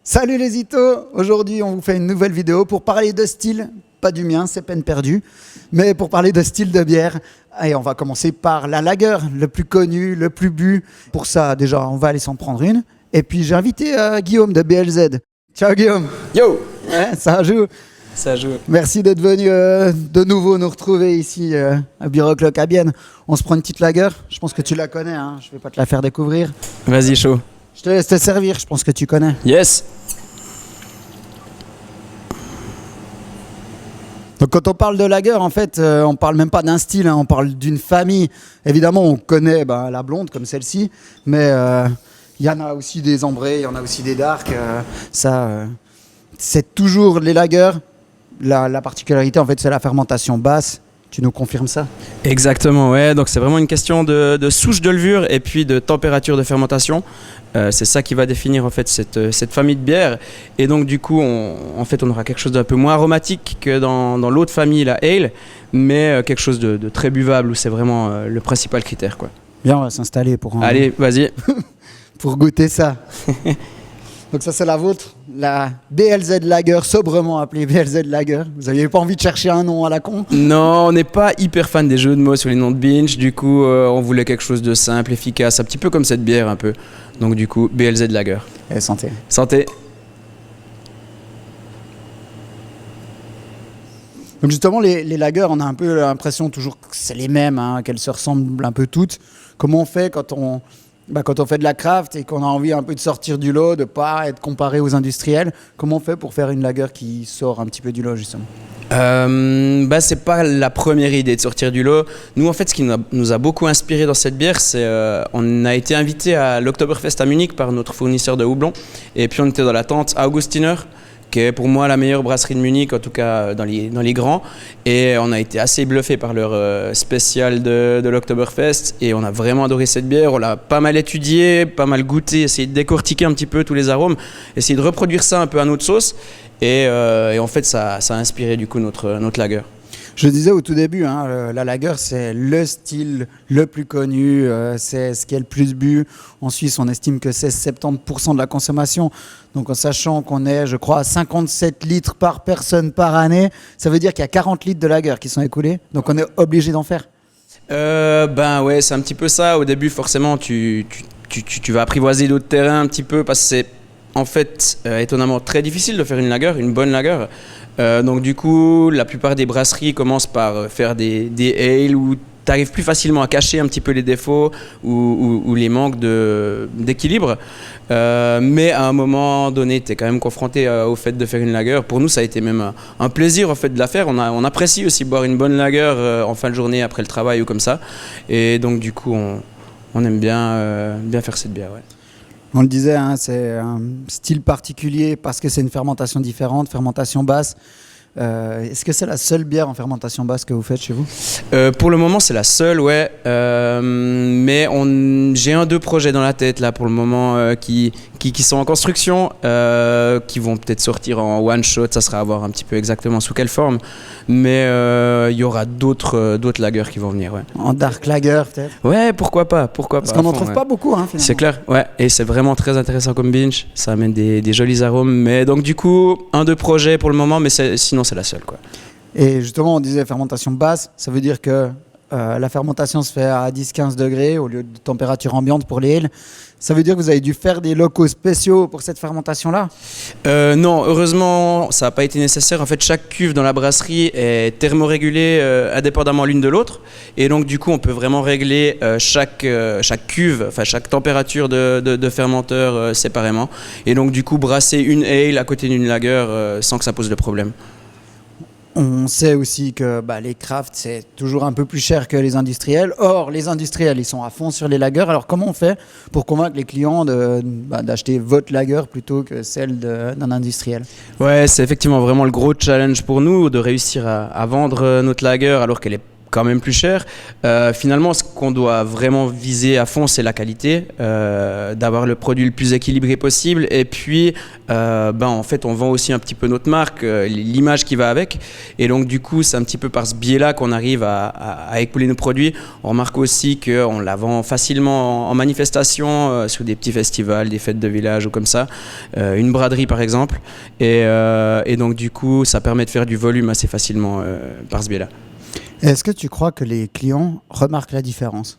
Salut les itos. Aujourd'hui on vous fait une nouvelle vidéo pour parler de style, pas du mien, c'est peine perdue, mais pour parler de style de bière. Et on va commencer par la lager, le plus connu, le plus bu. Pour ça déjà on va aller s'en prendre une. Et puis j'ai invité Guillaume de BLZ. Ciao Guillaume. Yo. Ouais, ça joue. Ça joue. Merci d'être venu de nouveau nous retrouver ici à Birocloc à Bienne. On se prend une petite lager, je pense que tu la connais, hein. Je vais pas te la faire découvrir. Vas-y, chaud. Je te laisse te servir, je pense que tu connais. Yes. Donc quand on parle de lager, en fait, on parle même pas d'un style, hein, on parle d'une famille. Évidemment, on connaît la blonde comme celle-ci, mais il y en a aussi des ambrés, il y en a aussi des darks. C'est toujours les lagers. La particularité, en fait, c'est la fermentation basse. Tu nous confirmes ça ? Exactement, ouais. Donc c'est vraiment une question de souche de levure et puis de température de fermentation. C'est ça qui va définir en fait cette famille de bières. Et donc du coup, on aura quelque chose d'un peu moins aromatique que dans l'autre famille, la ale, mais quelque chose de très buvable où c'est vraiment le principal critère, quoi. Bien, on va s'installer pour Allez, vas-y. pour goûter ça. Donc ça c'est la vôtre, la BLZ Lager, sobrement appelée BLZ Lager. Vous n'aviez pas envie de chercher un nom à la con ? Non, on n'est pas hyper fan des jeux de mots sur les noms de binge. Du coup, on voulait quelque chose de simple, efficace, un petit peu comme cette bière un peu. Donc du coup, BLZ Lager. Et santé. Santé. Donc justement, les lagers, on a un peu l'impression toujours que c'est les mêmes, hein, qu'elles se ressemblent un peu toutes. Comment on fait quand on fait de la craft et qu'on a envie un peu de sortir du lot, de ne pas être comparé aux industriels, comment on fait pour faire une lager qui sort un petit peu du lot justement ? C'est pas la première idée de sortir du lot. Nous, en fait, ce qui nous a beaucoup inspiré dans cette bière, c'est on a été invité à l'Oktoberfest à Munich par notre fournisseur de houblon. Et puis on était dans la tente Augustiner, qui est pour moi la meilleure brasserie de Munich, en tout cas dans les grands. Et on a été assez bluffé par leur spécial de l'Oktoberfest. Et on a vraiment adoré cette bière. On l'a pas mal étudiée, pas mal goûté, essayé de décortiquer un petit peu tous les arômes, essayer de reproduire ça un peu à notre sauce. Et en fait, ça a inspiré du coup notre lager. Je disais au tout début, hein, la lager, c'est le style le plus connu, c'est ce qui est le plus bu. En Suisse, on estime que c'est 70% de la consommation. Donc en sachant qu'on est, je crois, à 57 litres par personne par année, ça veut dire qu'il y a 40 litres de lager qui sont écoulés. Donc on est obligé d'en faire. Ouais, c'est un petit peu ça. Au début, forcément, tu vas apprivoiser d'autres terrains un petit peu parce que c'est en fait étonnamment très difficile de faire une lager, une bonne lager. Donc du coup, la plupart des brasseries commencent par faire des ales où tu arrives plus facilement à cacher un petit peu les défauts ou les manques d'équilibre. Mais à un moment donné, tu es quand même confronté au fait de faire une lager. Pour nous, ça a été même un plaisir au fait de la faire. On apprécie aussi boire une bonne lager en fin de journée après le travail ou comme ça. Et donc du coup, on aime bien faire cette bière. Ouais. On le disait, hein, c'est un style particulier parce que c'est une fermentation différente, fermentation basse. Est-ce que c'est la seule bière en fermentation basse que vous faites chez vous ? Pour le moment, c'est la seule, ouais. Mais j'ai 2 projets dans la tête là pour le moment qui sont en construction, qui vont peut-être sortir en one shot. Ça sera à voir un petit peu exactement sous quelle forme. Mais il y aura d'autres lagers qui vont venir, ouais. En dark lager peut-être ? Ouais, pourquoi pas. Parce qu'on n'en trouve pas beaucoup, hein, finalement. C'est clair, ouais. Et c'est vraiment très intéressant comme binge. Ça amène des jolis arômes. Mais donc du coup, 2 projets pour le moment, mais sinon c'est la seule, quoi. Et justement, on disait fermentation basse, ça veut dire que la fermentation se fait à 10-15 degrés au lieu de température ambiante pour les ales. Ça veut dire que vous avez dû faire des locaux spéciaux pour cette fermentation-là ? Non, heureusement, ça n'a pas été nécessaire. En fait, chaque cuve dans la brasserie est thermorégulée indépendamment l'une de l'autre. Et donc, du coup, on peut vraiment régler chaque cuve, enfin chaque température de fermenteur séparément. Et donc, du coup, brasser une ale à côté d'une lager sans que ça pose de problème. On sait aussi que les crafts, c'est toujours un peu plus cher que les industriels. Or, les industriels, ils sont à fond sur les lagers. Alors, comment on fait pour convaincre les clients d'acheter votre lager plutôt que celle d'un industriel ? Ouais, c'est effectivement vraiment le gros challenge pour nous de réussir à vendre notre lager alors qu'elle est quand même plus cher. Finalement, ce qu'on doit vraiment viser à fond, c'est la qualité, d'avoir le produit le plus équilibré possible. Et puis, en fait, on vend aussi un petit peu notre marque, l'image qui va avec. Et donc, du coup, c'est un petit peu par ce biais-là qu'on arrive à écouler nos produits. On remarque aussi qu'on la vend facilement en manifestation, sur des petits festivals, des fêtes de village ou comme ça. Une braderie, par exemple. Et donc, du coup, ça permet de faire du volume assez facilement par ce biais-là. Est-ce que tu crois que les clients remarquent la différence?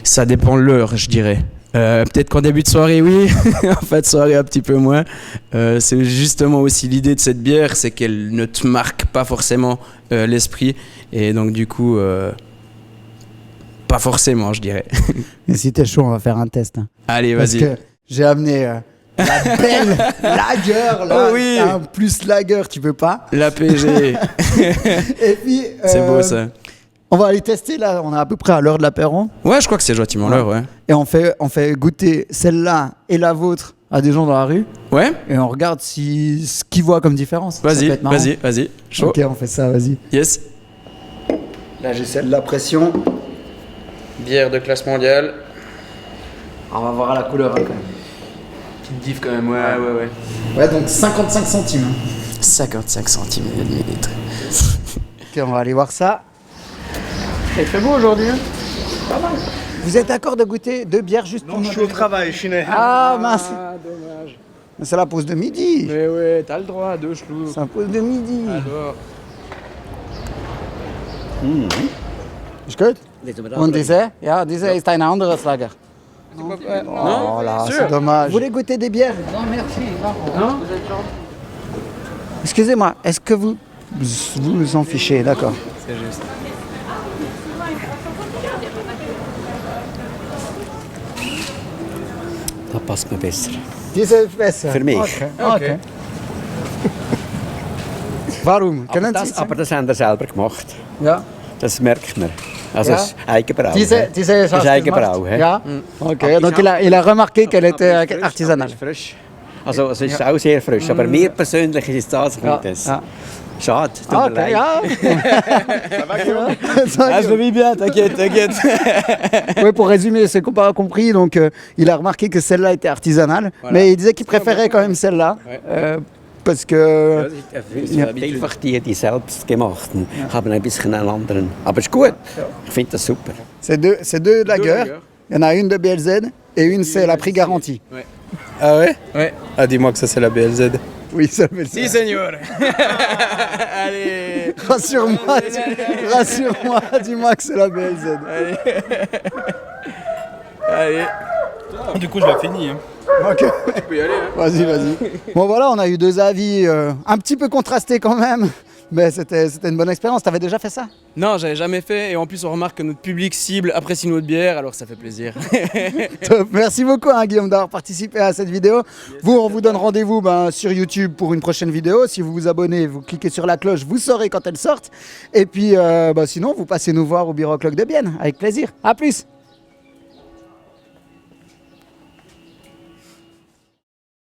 Ça dépend de l'heure, je dirais. Peut-être qu'en début de soirée, oui. En fin de soirée, un petit peu moins. C'est justement aussi l'idée de cette bière, c'est qu'elle ne te marque pas forcément l'esprit. Et donc, du coup, pas forcément, je dirais. Et si t'es chaud, on va faire un test. Hein. Allez, Parce vas-y. que j'ai amené la belle lager, là. Oh oui. Un plus lager, tu peux pas. La PG. Et puis, C'est beau, ça. on va aller tester, là. On est à peu près à l'heure de l'apéro. Ouais, je crois que c'est gentiment l'heure, ouais. Et on fait goûter celle-là et la vôtre à des gens dans la rue. Ouais, Et on regarde ce qu'ils voient comme différence. Ça vas-y, peut être marrant. vas-y. Chaud. Ok, on fait ça, vas-y. Yes. Là, j'ai celle-là, pression. Bière de classe mondiale. On va voir la couleur, hein, quand même. Petite diff quand même, ouais. Ouais, donc 55 centimes. 55 centimes le millilitre. Ok, on va aller voir ça. Il fait beau aujourd'hui. Hein. Pas mal. Vous êtes d'accord de goûter deux bières juste pour nous? Je suis au travail, je suis né. Ah mince. Dommage. Mais c'est la pause de midi. Mais ouais, t'as le droit, deux chelous. C'est la pause de midi. Alors. Ist gut? Und diese? Ja, diese ist ein anderes Lager. Non, Oh là, Sûr. c'est dommage. Vous voulez goûter des bières? Non, merci. Non. Excusez-moi, est-ce que vous vous en fichez? D'accord. C'est juste. Das passt mir besser. Diese ist besser. Für mich. Okay. Warum? Können Sie Aber das haben wir selber gemacht. Ja. Das merkt man. Also Ja. es ist Eigenbrau. Diese Das ist Eigenbrau. gemacht. Ja. Ok. Donc il a remarqué qu'elle était artisanale. Frisch. Also es ist auch sehr frisch. Aber mir persönlich ist es tatsächlich Ja. nicht das. Ja. Schade. Tut mir Ok, leid. ja. Ah, je le vis bien, t'inquiète. Oui, pour résumer, c'est qu'on n'a pas compris. Donc, il a remarqué que celle-là était artisanale, mais il disait qu'il préférait quand même celle-là. Ouais. Parce que. Einfach die selbstgemachten haben ein bisschen einen anderen. Aber es ist gut. Ich finde das super. C'est deux lagers. Il y en a une de BLZ et une, c'est la prix garantie. Ah ouais? Ouais. Ah, dis-moi que ça, c'est la BLZ. Oui, ça fait Si, senor. Allez. Rassure-moi, rassure-moi, dis-moi que c'est la BLZ. Allez. Du coup, je l'ai fini. Hein. Ok, Tu peux y aller, hein. vas-y. Bon, voilà, on a eu deux avis un petit peu contrastés quand même. Mais c'était une bonne expérience. T'avais déjà fait ça? Non, j'avais jamais fait. Et en plus, on remarque que notre public cible apprécie notre bière, alors ça fait plaisir. Top. Merci beaucoup hein, Guillaume d'avoir participé à cette vidéo. Vous, on vous donne rendez-vous sur YouTube pour une prochaine vidéo. Si vous vous abonnez, vous cliquez sur la cloche, vous saurez quand elles sortent. Et puis sinon, vous passez nous voir au Bureau Clock de Bienne. Avec plaisir. À plus.